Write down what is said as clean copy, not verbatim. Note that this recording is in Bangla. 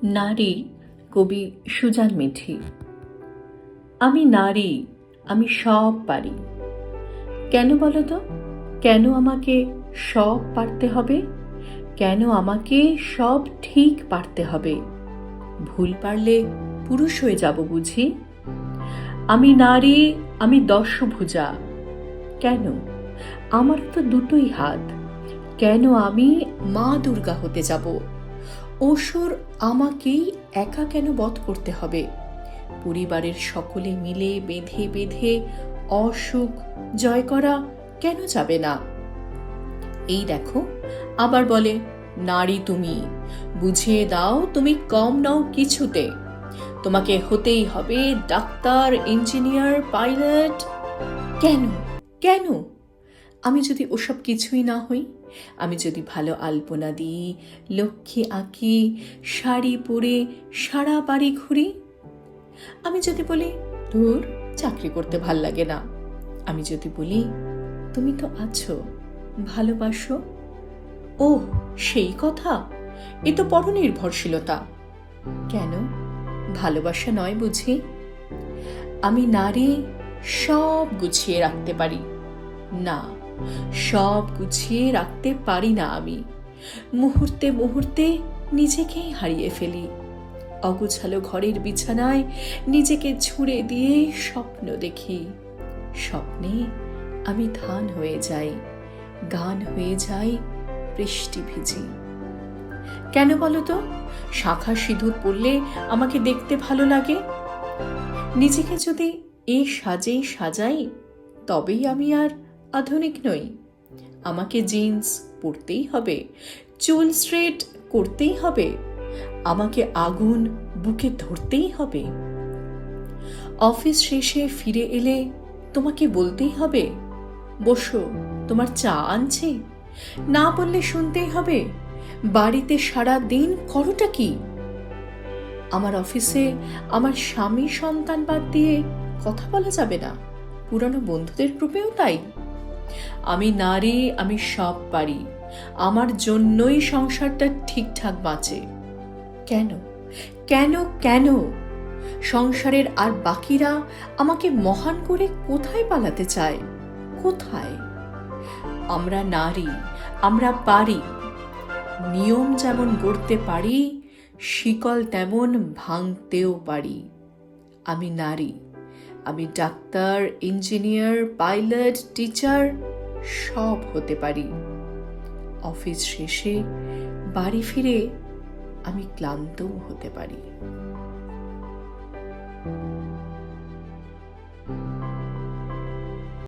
নারী, কবি সুজান মিঠি। আমি নারী, আমি সব পারি। কেন বলো তো? কেন আমাকে সব পারতে হবে? কেন আমাকে সব ঠিক পারতে হবে? ভুল পারলে পুরুষ হয়ে যাব বুঝি? আমি নারী, আমি দশভুজা। কেন? আমার তো দুটোই হাত। কেন আমি মা দুর্গা হতে যাব? অসুর আমাকেই একা কেন বধ করতে হবে? পরিবারের সকলে মিলে বেঁধে বেঁধে অসুখ জয় করা কেন যাবে না? এই দেখো, আবার বলে নারী তুমি, বুঝিয়ে দাও তুমি কম নও কিছুতে। তোমাকে হতেই হবে ডাক্তার, ইঞ্জিনিয়ার, পাইলট। কেন? কেন? আমি যদি ওসব কিছুই না হই, আমি যদি ভালো আলপনা দিই, লক্ষ্মী আঁকি, শাড়ি পরে সারা বাড়ি ঘুরি, আমি যদি বলি ধুর চাকরি করতে ভাল লাগে না, আমি যদি বলি তুমি তো আছো, ভালোবাসো, ওহ সেই কথা, এ তো পরনির্ভরশীলতা। কেন? ভালোবাসা নয় বুঝি? আমি নারী, সব গুছিয়ে রাখতে পারি। না, সব গুছিয়ে রাখতে পারি না আমি। মুহূর্তে মুহূর্তে নিজেকেই হারিয়ে ফেলি। অগোছালো ঘরের বিছানায় নিজেকে ছুঁড়ে দিয়ে স্বপ্ন দেখি। স্বপ্নে আমি ধান হয়ে যাই, গান হয়ে যাই, বৃষ্টি ভিজি। কেন বলো তো? শাঁখা সিঁদুর পরলে আমাকে দেখতে ভালো লাগে। নিজেকে যদি এই সাজেই সাজাই, তবেই আমি আর আধুনিক নই। আমাকে জিন্স পরতেই হবে, চুল স্ট্রেট করতেই হবে, আমাকে আগুন বুকে ধরতেই হবে। অফিস শেষে ফিরে এলে তোমাকে বলতেই হবে বসো, তোমার চা আনছি। না বললে শুনতেই হবে বাড়িতে সারা দিন করোটা কি? আমার অফিসে আমার স্বামী সন্তান বাদ দিয়ে কথা বলা যাবে না, পুরানো বন্ধুদের গ্রুপেও তাই। আমি নারী, আমি সব পারি, আমার জন্যই সংসারটা ঠিকঠাক বাঁচে। কেন? কেন? কেন? সংসারের আর বাকিরা আমাকে মহান করে কোথায় পালাতে চায়? কোথায়? আমরা নারী, আমরা পারি। নিয়ম যেমন গড়তে পারি, শিকল তেমন ভাঙতেও পারি। আমি নারী, আমি ডাক্তার, ইঞ্জিনিয়ার, পাইলট, টিচার সব হতে পারি। অফিস শেষে বাড়ি ফিরে আমি ক্লান্তও হতে পারি।